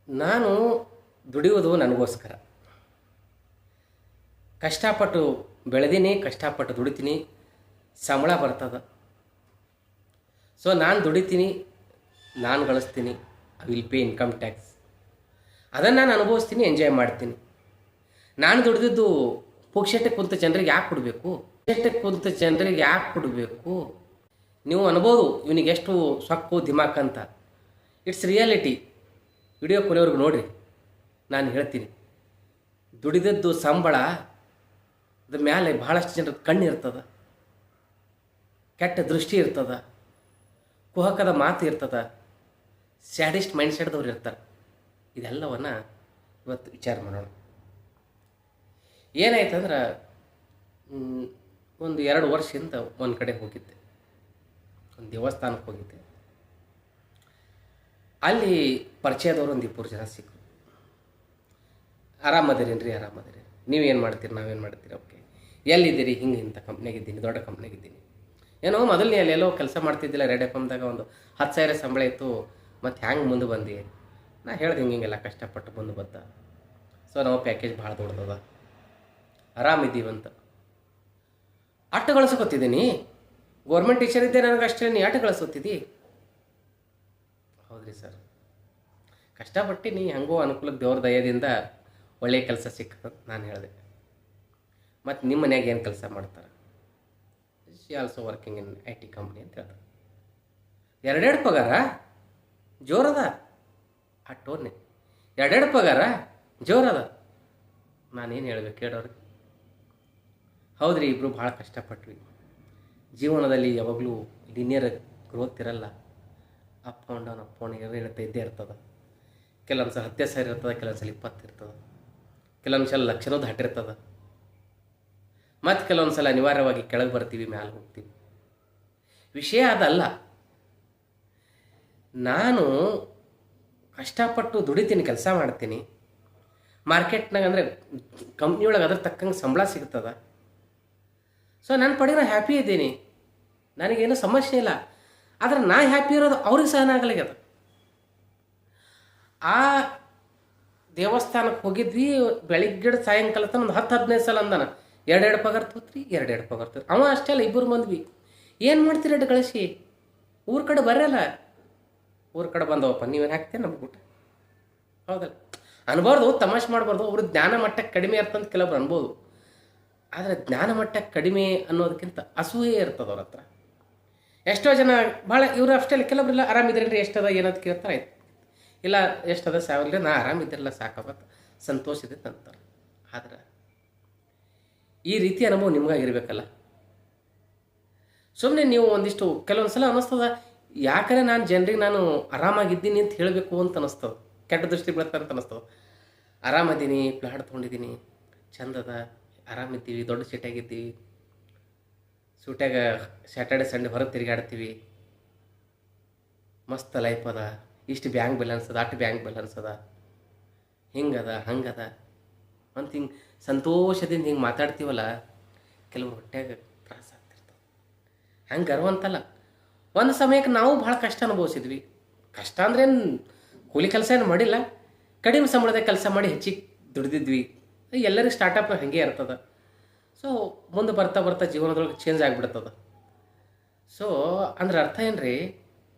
ನಾನು ದುಡಿಯೋದು ನನಗೋಸ್ಕರ. ಕಷ್ಟಪಟ್ಟು ಬೆಳೆದೀನಿ, ಕಷ್ಟಪಟ್ಟು ದುಡಿತೀನಿ, ಸಂಬಳ ಬರ್ತದೆ. ಸೊ ನಾನು ದುಡಿತೀನಿ, ನಾನು ಗಳಿಸ್ತೀನಿ, I will pay income tax. ಅದನ್ನು ನಾನು ಅನುಭವಿಸ್ತೀನಿ, ಎಂಜಾಯ್ ಮಾಡ್ತೀನಿ. ನಾನು ದುಡಿದಿದ್ದು ಪುಕ್ಷಟ್ಟೆ ಕುಂತ ಜನರಿಗೆ ಯಾಕೆ ಕೊಡಬೇಕು? ಪುಕ್ಷಟ್ಟೆ ಕುಂತ ಜನರಿಗೆ ಯಾಕೆ ಕೊಡಬೇಕು? ನೀವು ಅನ್ಬೋದು ಇವನಿಗೆ ಎಷ್ಟು ಸೊಕ್ಕು ದಿಮಾಕ್ ಅಂತ. It's reality. ವಿಡಿಯೋ ಕೊನೆಯವ್ರಿಗೆ ನೋಡಿರಿ, ನಾನು ಹೇಳ್ತೀನಿ. ದುಡಿದದ್ದು ಸಂಬಳ ಅದ್ರ ಮೇಲೆ ಭಾಳಷ್ಟು ಜನರ ಕಣ್ಣು ಇರ್ತದೆ, ಕೆಟ್ಟ ದೃಷ್ಟಿ ಇರ್ತದೆ, ಕುಹಕದ ಮಾತು ಇರ್ತದೆ, ಸ್ಯಾಡಿಸ್ಟ್ ಮೈಂಡ್ ಸೆಟ್ದವ್ರು ಇರ್ತಾರೆ. ಇದೆಲ್ಲವನ್ನು ಇವತ್ತು ವಿಚಾರ ಮಾಡೋಣ. ಏನಾಯ್ತಂದ್ರೆ, ಒಂದು 2 ವರ್ಷದಿಂದ ಒಂದು ಕಡೆ ಹೋಗಿದ್ದೆ, ಒಂದು ದೇವಸ್ಥಾನಕ್ಕೆ ಹೋಗಿದ್ದೆ. ಅಲ್ಲಿ ಪರಿಚಯದವರು ಒಂದು 2 ಜನ ಸಿಕ್ಕರು. ಆರಾಮದಿರೇನ್ರಿ? ಆರಾಮದಿರಿ. ನೀವೇನು ಮಾಡ್ತೀರಿ? ನಾವೇನು ಮಾಡ್ತೀರಿ? ಓಕೆ. ಎಲ್ಲಿದ್ದೀರಿ? ಹಿಂಗೆ ಇಂಥ ಕಂಪ್ನಿಯಾಗಿದ್ದೀನಿ, ದೊಡ್ಡ ಕಂಪ್ನಿಯಾಗಿದ್ದೀನಿ. ಏನೋ ಮೊದಲನೇ ಅಲ್ಲೆಲ್ಲೋ ಕೆಲಸ ಮಾಡ್ತಿದ್ದಿಲ್ಲ, ರೆಡ್ ಎಫ್ ಎಮ್ದಾಗ ಒಂದು 10,000 ಸಂಬಳ ಇತ್ತು. ಮತ್ತು ಹ್ಯಾಂಗೆ ಮುಂದೆ ಬಂದು ನಾ ಹೇಳ್ದೆ, ಹಿಂಗೆಲ್ಲ ಕಷ್ಟಪಟ್ಟು ಮುಂದೆ ಬಂದ. ಸೊ ನಾವು ಪ್ಯಾಕೇಜ್ ಭಾಳ ದೊಡ್ಡದ, ಆರಾಮಿದ್ದೀವಂತ. ಆಟ ಗಳಿಸ್ಕೊತಿದ್ದೀನಿ. ಗೌರ್ಮೆಂಟ್ ಟೀಚರ್ ಇದ್ದೆ, ನನಗೆ ಅಷ್ಟೇ ನೀ ಆಟ ಗಳಿಸ್ಕೊತಿದ್ದಿ? ಹೌದ್ರಿ ಸರ್, ಕಷ್ಟಪಟ್ಟು ಹೆಂಗೋ ಅನುಕೂಲಕ್ಕೆ ದೇವ್ರ ದಯದಿಂದ ಒಳ್ಳೆಯ ಕೆಲಸ ಸಿಕ್ಕಂತ ನಾನು ಹೇಳಿದೆ. ಮತ್ತು ನಿಮ್ಮ ಮನ್ಯಾಗ ಏನು ಕೆಲಸ ಮಾಡ್ತಾರೆ? She also working in IT company ಅಂತ ಹೇಳ್ತಾರೆ. 2 ಪಗಾರ ಜೋರದ? ಆ ಟೋನ್ನೆ 2 ಪಗಾರ ಜೋರದ? ನಾನೇನು ಹೇಳ್ಬೇಕು ಕೇಳೋರಿಗೆ? ಹೌದ್ರಿ, ಇಬ್ಬರು ಭಾಳ ಕಷ್ಟಪಟ್ವಿ. ಜೀವನದಲ್ಲಿ ಯಾವಾಗಲೂ ಲಿನಿಯರ್ ಗ್ರೋತ್ ಇರಲ್ಲ. Up and down, up and ಇರುತ್ತೆ, ಇದ್ದೇ ಇರ್ತದೆ. ಕೆಲವೊಂದು ಸಲ 10,000 ಇರ್ತದೆ, ಕೆಲವೊಂದು ಸಲ 20 ಇರ್ತದೆ, ಕೆಲವೊಂದು ಸಲ ಲಕ್ಷನೂ ದಾಟಿರ್ತದೆ. ಮತ್ತು ಕೆಲವೊಂದು ಸಲ ಅನಿವಾರ್ಯವಾಗಿ ಕೆಳಗೆ ಬರ್ತೀವಿ, ಮ್ಯಾಲೆ ಹೋಗ್ತೀವಿ. ವಿಷಯ ಅದಲ್ಲ. ನಾನು ಕಷ್ಟಪಟ್ಟು ದುಡಿತೀನಿ, ಕೆಲಸ ಮಾಡ್ತೀನಿ. ಮಾರ್ಕೆಟ್ನಾಗ ಅಂದರೆ ಕಂಪ್ನಿಯೊಳಗೆ ಅದ್ರ ತಕ್ಕಂಗೆ ಸಂಬಳ ಸಿಗ್ತದೆ. ಸೊ ನನ್ನ ಪಡೆಗೆ ನಾನು ಹ್ಯಾಪಿ ಇದ್ದೀನಿ, ನನಗೇನು ಸಮಸ್ಯೆ ಇಲ್ಲ. ಆದರೆ ನಾ ಹ್ಯಾಪಿ ಇರೋದು ಅವ್ರಿಗೆ ಸಹನ ಆಗಲಾಗ್ಯದ. ಆ ದೇವಸ್ಥಾನಕ್ಕೆ ಹೋಗಿದ್ವಿ, ಬೆಳಿಗ್ಗೆ ಸಾಯಂಕಾಲ ತನಕ ಒಂದು 10-15 ಸಲ ಅಂದಾನ, 2 ಪಗಾರ ತೋತ್ರಿ, 2 ಪಗಾರ ತೋತ್ರಿ. ಅವ ಅಷ್ಟೇ ಅಲ್ಲ, ಇಬ್ಬರು ಬಂದ್ವಿ. ಏನು ಮಾಡ್ತೀರಿ ಅಡ್ಡ ಗಳಿಸಿ? ಊರ ಕಡೆ ಬರಲ್ಲ. ಊರ ಕಡೆ ಬಂದವಪ್ಪ, ನೀವೇನು ಹಾಕ್ತೇನೆ ನಮ್ಗೆ ಊಟ? ಹೌದಲ್ಲ? ಅನ್ಬಾರ್ದು, ತಮಾಷೆ ಮಾಡಬಾರ್ದು. ಒಬ್ರು ಜ್ಞಾನ ಮಟ್ಟ ಕಡಿಮೆ ಇರ್ತಂತ ಕೆಲವೊಬ್ರು ಅನ್ಬೋದು. ಆದರೆ ಜ್ಞಾನ ಮಟ್ಟ ಕಡಿಮೆ ಅನ್ನೋದಕ್ಕಿಂತ ಅಸೂಯೆ ಇರ್ತದೆ ಅವ್ರ ಹತ್ರ. ಎಷ್ಟೋ ಜನ ಭಾಳ ಇವರು ಅಷ್ಟೇ, ಕೆಲವೊಬ್ರೆಲ್ಲ ಆರಾಮಿದ್ರೇನ್ರಿ, ಎಷ್ಟದ ಏನಂತ ಕೇಳ್ತಾರೆ. ಆಯ್ತು, ಇಲ್ಲ ಎಷ್ಟದ ಸಾವಿರ, ನಾ ಆರಾಮಿದ್ದಿರಲ್ಲ, ಸಾಕಾಗತ್ತ, ಸಂತೋಷದೆ ಅಂತಾರೆ. ಆದ್ರೆ ಈ ರೀತಿ ಅನುಭವ ನಿಮ್ಗಾಗಿರ್ಬೇಕಲ್ಲ. ಸುಮ್ಮನೆ ನೀವು ಒಂದಿಷ್ಟು ಕೆಲವೊಂದು ಸಲ ಅನ್ನಿಸ್ತದ, ಯಾಕಂದರೆ ನಾನು ಜನರಿಗೆ ನಾನು ಆರಾಮಾಗಿದ್ದೀನಿ ಅಂತ ಹೇಳಬೇಕು ಅಂತ ಅನ್ನಿಸ್ತದೆ. ಕೆಟ್ಟ ದೃಷ್ಟಿ ಬೀಳ್ತಾರೆ ಅಂತ ಅನ್ನಿಸ್ತದೆ. ಆರಾಮದೀನಿ, ಪ್ಲಾಟ್ ತೊಗೊಂಡಿದ್ದೀನಿ, ಚಂದದ, ಆರಾಮಿದ್ದೀವಿ, ದೊಡ್ಡ ಸೀಟಾಗಿದ್ದೀವಿ, ಸೂಟ್ಯಾಗ ಸ್ಯಾಟರ್ಡೆ ಸಂಡೇ ಹೊರಗೆ ತಿರುಗಾಡ್ತೀವಿ, ಮಸ್ತ್ ಲೈಫ್ ಅದ, ಇಷ್ಟು ಬ್ಯಾಂಕ್ ಬ್ಯಾಲೆನ್ಸ್ ಅದ, ಅಷ್ಟು ಬ್ಯಾಂಕ್ ಬ್ಯಾಲೆನ್ಸ್ ಅದ, ಹಿಂಗದ ಹಂಗದ ಅಂತ ಹಿಂಗೆ ಸಂತೋಷದಿಂದ ಹಿಂಗೆ ಮಾತಾಡ್ತೀವಲ್ಲ, ಕೆಲವ್ರು ಹೊಟ್ಟೆಯಾಗ ತ್ರಾಸ ಆಗ್ತಿರ್ತದೆ. ಹಂಗೆ ಗರ್ವ ಅಂತಲ್ಲ. ಒಂದು ಸಮಯಕ್ಕೆ ನಾವು ಭಾಳ ಕಷ್ಟ ಅನುಭವಿಸಿದ್ವಿ. ಕಷ್ಟ ಅಂದ್ರೇನು ಕೂಲಿ ಕೆಲಸ ಏನು ಮಾಡಿಲ್ಲ, ಕಡಿಮೆ ಸಂಬಳದ ಕೆಲಸ ಮಾಡಿ ಹೆಚ್ಚಿಗೆ ದುಡಿದಿದ್ವಿ. ಎಲ್ಲರಿಗೂ ಸ್ಟಾರ್ಟಪ್ ಹಾಗೆ ಇರ್ತದೆ. ಸೊ ಮುಂದೆ ಬರ್ತಾ ಬರ್ತಾ ಜೀವನದೊಳಗೆ ಚೇಂಜ್ ಆಗಿಬಿಡ್ತದೆ. ಸೊ ಅಂದ್ರೆ ಅರ್ಥ ಏನು ರೀ,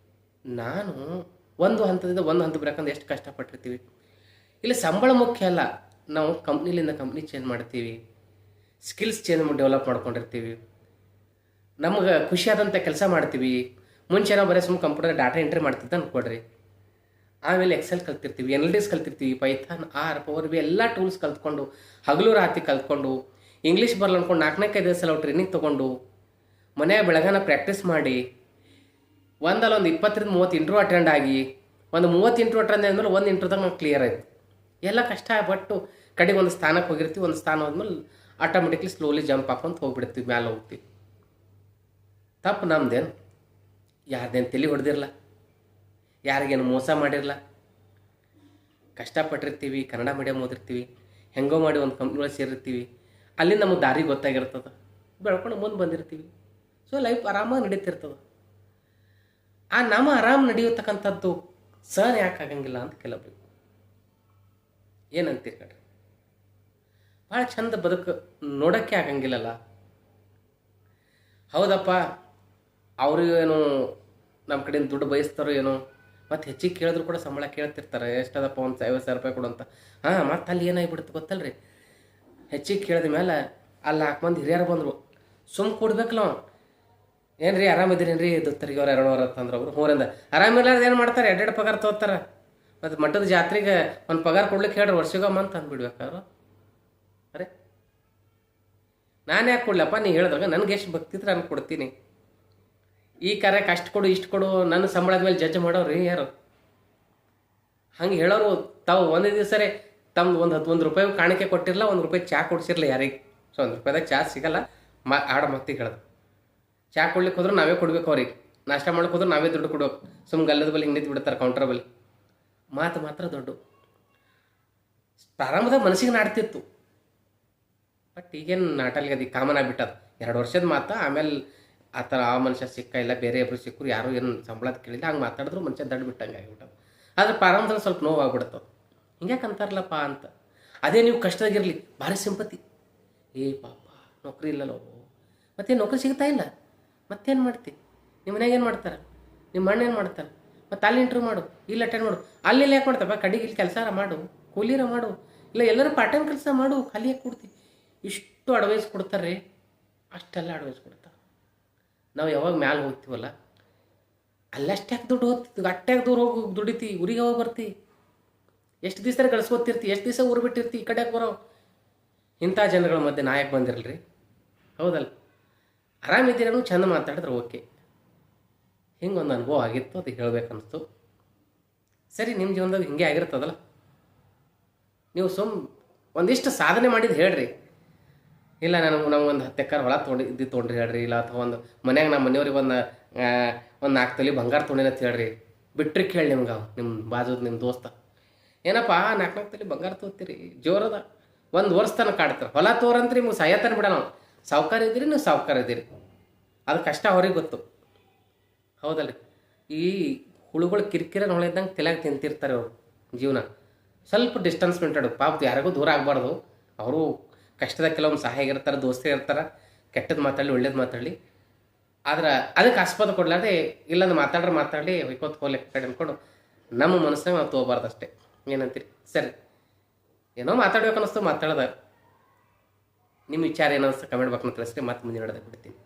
ನಾನು ಒಂದು ಹಂತದಿಂದ ಒಂದು ಹಂತ ಬರೋಕಂದ್ರೆ ಎಷ್ಟು ಕಷ್ಟಪಟ್ಟಿರ್ತೀವಿ. ಇಲ್ಲಿ ಸಂಬಳ ಮುಖ್ಯ ಅಲ್ಲ, ನಾವು ಕಂಪ್ನಿಲಿಂದ ಕಂಪ್ನಿ ಚೇಂಜ್ ಮಾಡ್ತೀವಿ, ಸ್ಕಿಲ್ಸ್ ಡೆವಲಪ್ ಮಾಡ್ಕೊಂಡಿರ್ತೀವಿ, ನಮಗೆ ಖುಷಿಯಾದಂಥ ಕೆಲಸ ಮಾಡ್ತೀವಿ. ಮುಂಚೆ ನಾವು ಬರೀ ಸುಮ್ಮನೆ ಕಂಪ್ಯೂಟರ್ ಡಾಟಾ ಎಂಟ್ರಿ ಮಾಡ್ತಿದ್ದ ಅಂದ್ಕೊಡ್ರಿ. ಆಮೇಲೆ ಎಕ್ಸೆಲ್ ಕಲ್ತಿರ್ತೀವಿ, NLDS ಕಲ್ತಿರ್ತೀವಿ, ಪೈಥಾನ್, ಆರ್, ಪವರ್ ಬಿ ಎಲ್ಲ ಟೂಲ್ಸ್ ಕಲ್ತ್ಕೊಂಡು, ಹಗಲು ರಾತ್ರಿ ಕಲ್ತ್ಕೊಂಡು, ಇಂಗ್ಲೀಷ್ ಬರಲ್ಲ ಅಂದ್ಕೊಂಡು 4-5 ಸಲ ಟ್ರೈನಿಂಗ್ ತೊಗೊಂಡು, ಮನೆಯ ಬೆಳಗಾನ ಪ್ರಾಕ್ಟೀಸ್ ಮಾಡಿ, ಒಂದಲ್ಲ ಒಂದು 20-30 ಇಂಟ್ರ್ಯೂ ಅಟೆಂಡ್ ಆಗಿ, ಒಂದು 30 ಇಂಟ್ರ್ಯೂ ಅಟೆಂಡ್ ಆದಮೇಲೆ ಒಂದು ಇಂಟ್ರ್ಯೂದಾಗ ನಾವು ಕ್ಲಿಯರ್ ಆಯಿತು. ಎಲ್ಲ ಕಷ್ಟಪಟ್ಟು ಕಡೆಗೆ ಒಂದು ಸ್ಥಾನಕ್ಕೆ ಹೋಗಿರ್ತೀವಿ. ಒಂದು ಸ್ಥಾನ ಹೋದ್ಮೇಲೆ ಆಟೋಮೆಟಿಕ್ಲಿ ಸ್ಲೋಲಿ ಜಂಪ್ ಹಾಕೊಂತ ಹೋಗ್ಬಿಡ್ತೀವಿ, ಮ್ಯಾಲೆ ಹೋಗ್ತೀವಿ. ತಪ್ಪು ನಮ್ದೇನು? ಯಾರ್ದೇನು ತಲೆ ಹೊಡೆದಿರಲ್ಲ, ಯಾರಿಗೇನು ಮೋಸ ಮಾಡಿರಲ್ಲ. ಕಷ್ಟಪಟ್ಟಿರ್ತೀವಿ, ಕನ್ನಡ ಮೀಡಿಯಮ್ ಓದಿರ್ತೀವಿ, ಹೆಂಗೋ ಮಾಡಿ ಒಂದು ಕಂಪ್ನಿ ಒಳಗೆ ಸೇರಿರ್ತೀವಿ. ಅಲ್ಲಿ ನಮಗೆ ದಾರಿ ಗೊತ್ತಾಗಿರ್ತದೆ, ಬೆಳ್ಕೊಂಡು ಮುಂದೆ ಬಂದಿರ್ತೀವಿ. ಸೊ ಲೈಫ್ ಆರಾಮಾಗಿ ನಡೀತಿರ್ತದೆ. ಆ ನಮ್ಮ ಆರಾಮ್ ನಡೆಯತಕ್ಕಂಥದ್ದು ಸರ್ ಯಾಕೆ ಆಗಂಗಿಲ್ಲ ಅಂತ ಕೆಲವೊಬ್ರಿಗೆ. ಏನಂತೀರಿ ಕಣ್ರಿ? ಭಾಳ ಚಂದ ಬದುಕು ನೋಡೋಕ್ಕೆ ಆಗಂಗಿಲ್ಲಲ್ಲ. ಹೌದಪ್ಪ, ಅವರು ಏನು ನಮ್ಮ ಕಡೆಯಿಂದ ದುಡ್ಡು ಬಯಸ್ತಾರೋ ಏನೋ, ಮತ್ತು ಹೆಚ್ಚಿಗೆ ಕೇಳಿದ್ರು ಕೂಡ ಸಂಬಳ ಕೇಳ್ತಿರ್ತಾರೆ. ಎಷ್ಟದಪ್ಪ ಒಂದು 50,000 ರೂಪಾಯಿ ಕೊಡು ಅಂತ. ಹಾಂ, ಮತ್ತು ಅಲ್ಲಿ ಏನಾಗಿಬಿಡುತ್ತೆ ಗೊತ್ತಲ್ರಿ, ಹೆಚ್ಚಿಗೆ ಕೇಳಿದ ಮೇಲೆ ಅಲ್ಲಿ 4 ಮಂದಿ ಹಿರಿಯರು ಬಂದರು. ಸುಮ್ಮ ಕೊಡ್ಬೇಕಲ್ಲ ಅವ. ಏನು ರೀ ಆರಾಮಿದ್ದೀರೇನು ದತ್ತರಿಗೆ ಅವ್ರು 200 ಅಂತಂದ್ರೆ ಅವರು ಮೂರಿಂದ ಆರಾಮಿಲ್ಲಾರ್ದು ಏನು ಮಾಡ್ತಾರೆ, 2 ಪಗಾರ ತೊಗೋತಾರೆ. ಮತ್ತು ಮಠದ ಜಾತ್ರೆಗೆ ಒಂದು ಪಗಾರ ಕೊಡ್ಲಿಕ್ಕೆ ಹೇಳ್ರಿ ವರ್ಷಗೊಮ್ಮ ಅಂತ ಅಂದ್ಬಿಡ್ಬೇಕಾದ್ರು. ಅರೆ, ನಾನು ಯಾಕೆ ಕೊಡ್ಲಪ್ಪ? ನೀ ಹೇಳಿದಾಗ ನನಗೆ ಎಷ್ಟು ಭಕ್ತಿದ್ರೆ ನಾನು ಕೊಡ್ತೀನಿ. ಈ ಕಾರ್ಯಕ್ಕೆ ಅಷ್ಟು ಕೊಡು ಇಷ್ಟು ಕೊಡು ನನ್ನ ಸಂಬಳದ ಮೇಲೆ ಜಡ್ಜ್ ಮಾಡೋರು ಯಾರು? ಹಂಗೆ ಹೇಳೋರು ತಾವು ಒಂದು ದಿವಸರೇ ತಮ್ದು ಒಂದು ರೂಪಾಯಿ ಕಾಣಿಕೆ ಕೊಟ್ಟಿರಲ್ಲ, 1 ರೂಪಾಯಿ ಚಾ ಕೊಡ್ಸಿರಲ್ಲ ಯಾರಿಗೆ. ಸೊ 1 ರೂಪಾಯಿದಾಗ ಚಾ ಸಿಗಲ್ಲ. ಆಡೋ ಮತ್ತಿಗೆ ಹೇಳೋದು. ಚಾ ಕೊಡ್ಲಿಕ್ಕೆ ಹೋದ್ರೆ ನಾವೇ ಕೊಡ್ಬೇಕು ಅವ್ರಿಗೆ, ನಾಷ್ಟ ಮಾಡಕ್ಕೆ ಹೋದ್ರೆ ನಾವೇ ದುಡ್ಡು ಕೊಡ್ಬೇಕು. ಸುಮ್ಮ ಗಲ್ಲದ ಬಲ್ಲಿ ಹಿಂಗೆ ನಿಂತು ಬಿಡ್ತಾರೆ ಕೌಂಟರ್ ಬಲ್ಲಿ. ಮಾತು ಮಾತ್ರ ದೊಡ್ಡ. ಪ್ರಾರಂಭದಾಗ ಮನಸ್ಸಿಗೆ ನಾಡ್ತಿತ್ತು, ಬಟ್ ಈಗೇನು ನಾಟಲ್ಗೆ ಅದು ಕಾಮನ್ ಆಗಿಬಿಟ್ಟದು. 2 ವರ್ಷದ ಮಾತು. ಆಮೇಲೆ ಆ ಥರ ಆ ಮನುಷ್ಯ ಸಿಕ್ಕ ಇಲ್ಲ, ಬೇರೆ ಒಬ್ರು ಸಿಕ್ಕರು, ಯಾರು ಏನು ಸಂಬಳದ ಕೇಳಿಲ್ಲ, ಹಂಗೆ ಮಾತಾಡಿದ್ರು ಮನುಷ್ಯ ದಡ್ಡ ಬಿಟ್ಟಂಗೆ ಆಗಿಬಿಟ್ಟದು. ಆದರೆ ಪ್ರಾರಂಭದಲ್ಲಿ ಸ್ವಲ್ಪ ನೋವು ಆಗ್ಬಿಡ್ತವೆ. ಹಿಂಗ್ಯಾಕೆ ಅಂತಾರಲ್ಲಪ್ಪ ಅಂತ. ಅದೇ ನೀವು ಕಷ್ಟದಾಗಿರಲಿ, ಭಾರಿ ಸಿಂಪತಿ. ಏ ಪಾಪ ನೌಕರಿ ಇಲ್ಲಲ್ಲೋ, ಮತ್ತೇನು ನೌಕರಿ ಸಿಗ್ತಾ ಇಲ್ಲ, ಮತ್ತೇನು ಮಾಡ್ತಿ? ನಿಮ್ಮ ಮನ್ಯಾಗ ಏನು ಮಾಡ್ತಾರೆ, ನಿಮ್ಮ ಅಣ್ಣ ಏನು ಮಾಡ್ತಾರೆ? ಮತ್ತು ಅಲ್ಲಿ ಇಂಟ್ರ್ಯೂ ಮಾಡು, ಇಲ್ಲಿ ಅಟೆಂಡ್ ಮಾಡು, ಅಲ್ಲಿ ಯಾಕೆ ಮಾಡ್ತಪ್ಪ? ಕಡೆಗೆ ಇಲ್ಲಿ ಕೆಲಸ ಮಾಡು, ಕೂಲಿರ ಮಾಡು, ಇಲ್ಲ ಎಲ್ಲರೂ ಪಾರ್ಟ್ ಟೈಮ್ ಕೆಲಸ ಮಾಡು, ಖಾಲಿ ಯಾಕೆ ಕೊಡ್ತಿ? ಇಷ್ಟು ಅಡ್ವೈಸ್ ಕೊಡ್ತಾರೆ, ಅಷ್ಟೆಲ್ಲ ಅಡ್ವೈಸ್ ಕೊಡ್ತಾರೆ. ನಾವು ಯಾವಾಗ ಮ್ಯಾಲೆ ಹೋಗ್ತೀವಲ್ಲ, ಅಲ್ಲಷ್ಟು ಯಾಕೆ ದುಡ್ಡು ಹೋಗ್ತಿದ್ವಿ, ಅಟ್ಟ್ಯಾಕೆ ದೂರ ಹೋಗಿ ದುಡಿತಿ, ಊರಿಗೆ ಹೋಗಿ ಬರ್ತಿ, ಎಷ್ಟು ದಿವಸ ಗಳಿಸ್ಕೊತಿರ್ತಿ, ಎಷ್ಟು ದಿವಸ ಊರು ಬಿಟ್ಟಿರ್ತಿ, ಈ ಕಡೆಗೆ ಬರೋ. ಇಂಥ ಜನಗಳ ಮಧ್ಯೆ ನಾಯಕ ಬಂದಿರಲ್ರಿ. ಹೌದಲ್ಲ? ಆರಾಮಿದ್ದೀರೇನು, ಚಂದ ಮಾತಾಡಿದ್ರೆ ಓಕೆ. ಹಿಂಗೊಂದು ಅನುಭವ ಆಗಿತ್ತು, ಅದು ಹೇಳ್ಬೇಕನ್ನಿಸ್ತು. ಸರಿ, ನಿಮ್ಮ ಜೀವನದಾಗ ಹಿಂಗೆ ಆಗಿರ್ತದಲ್ಲ, ನೀವು ಒಂದಿಷ್ಟು ಸಾಧನೆ ಮಾಡಿದ್ದು ಹೇಳ್ರಿ. ಇಲ್ಲ ನಮಗೊಂದು 10 ಎಕರೆ ಹೊಲ ತೊಗೊಂಡ್ರಿ ಹೇಳ್ರಿ. ಇಲ್ಲ ಅಥವಾ ಒಂದು ಮನ್ಯಾಗ ನಮ್ಮ ಮನೆಯವ್ರಿಗೆ ಒಂದು 4 ತೊಲೆ ಬಂಗಾರ ತೊಗೊಂಡಿನ ಅಂತ ಹೇಳ್ರಿ. ಬಿಟ್ರಿ ಕೇಳಿ ನಿಮ್ಗೆ ನಿಮ್ಮ ಬಾಜುದು ನಿಮ್ಮ ದೋಸ್ತ, ಏನಪ್ಪ 4 ತೊಲೆ ಬಂಗಾರ ತೊಗೋತೀರಿ, ಜೋರದ 1 ವರ್ಷ ತನಕ ಕಾಡ್ತಾರೆ. ಹೊಲ ತೋರಂತ್ರಿ ನಿಮ್ಗೆ ಸಾಯತನ ಬಿಡ. ನಾವು ಸಾವ್ಕಾರ ಇದ್ದೀರಿ, ನೀವು ಸಾವ್ಕಾರ ಇದ್ದೀರಿ, ಅದು ಕಷ್ಟ ಅವ್ರಿಗೆ ಗೊತ್ತು. ಹೌದಲ್ರಿ? ಈ ಹುಳುಗಳು ಕಿರಿಕಿರ ನೋಳಿದ್ದಂಗೆ ತಲೆಯಾಗಿ ತಿಂತಿರ್ತಾರೆ ಅವರು. ಜೀವನ ಸ್ವಲ್ಪ ಡಿಸ್ಟೆನ್ಸ್ ಮೇಂಟೈನ್. ಪಾಪ ಯಾರಿಗೂ ದೂರ ಆಗಬಾರ್ದು. ಅವರು ಕಷ್ಟದಾಗ ಕೆಲವೊಂದು ಸಹಾಯ ಇರ್ತಾರೆ, ದೋಸ್ತಿ ಇರ್ತಾರೆ, ಕೆಟ್ಟದ್ದು ಮಾತಾಡಲಿ ಒಳ್ಳೇದು ಮಾತಾಡಲಿ. ಆದ್ರೆ ಅದಕ್ಕೆ ಆಸ್ಪದ ಕೊಡ್ಲಾರ್ದೆ ಇಲ್ಲಂದು ಮಾತಾಡಲಿ ಹೊಯ್ಕೋತ ಹೋಗ್ಲಿಕ್ಕೆ ಕಡೆ ಅಂದ್ಕೊಂಡು ನಮ್ಮ ಮನಸ್ಸಿನಾಗ ನಾವು ತೊಗೋಬಾರ್ದು ಅಷ್ಟೇ. ಏನಂತೀರಿ? ಸರಿ, ಏನೋ ಮಾತಾಡ್ಬೇಕು ಅನ್ನಿಸ್ತು, ಮಾತಾಡ್ದೆ. ನಿಮ್ಮ ವಿಚಾರ ಏನನ್ನಿಸ್ತು ಕಮೆಂಟ್ ಬಾಕ್ಸ್ನ ತಿಳಿಸ್ರಿ. ಮತ್ತೆ ಮುಂದಿನ ಬಿಡ್ತೀನಿ.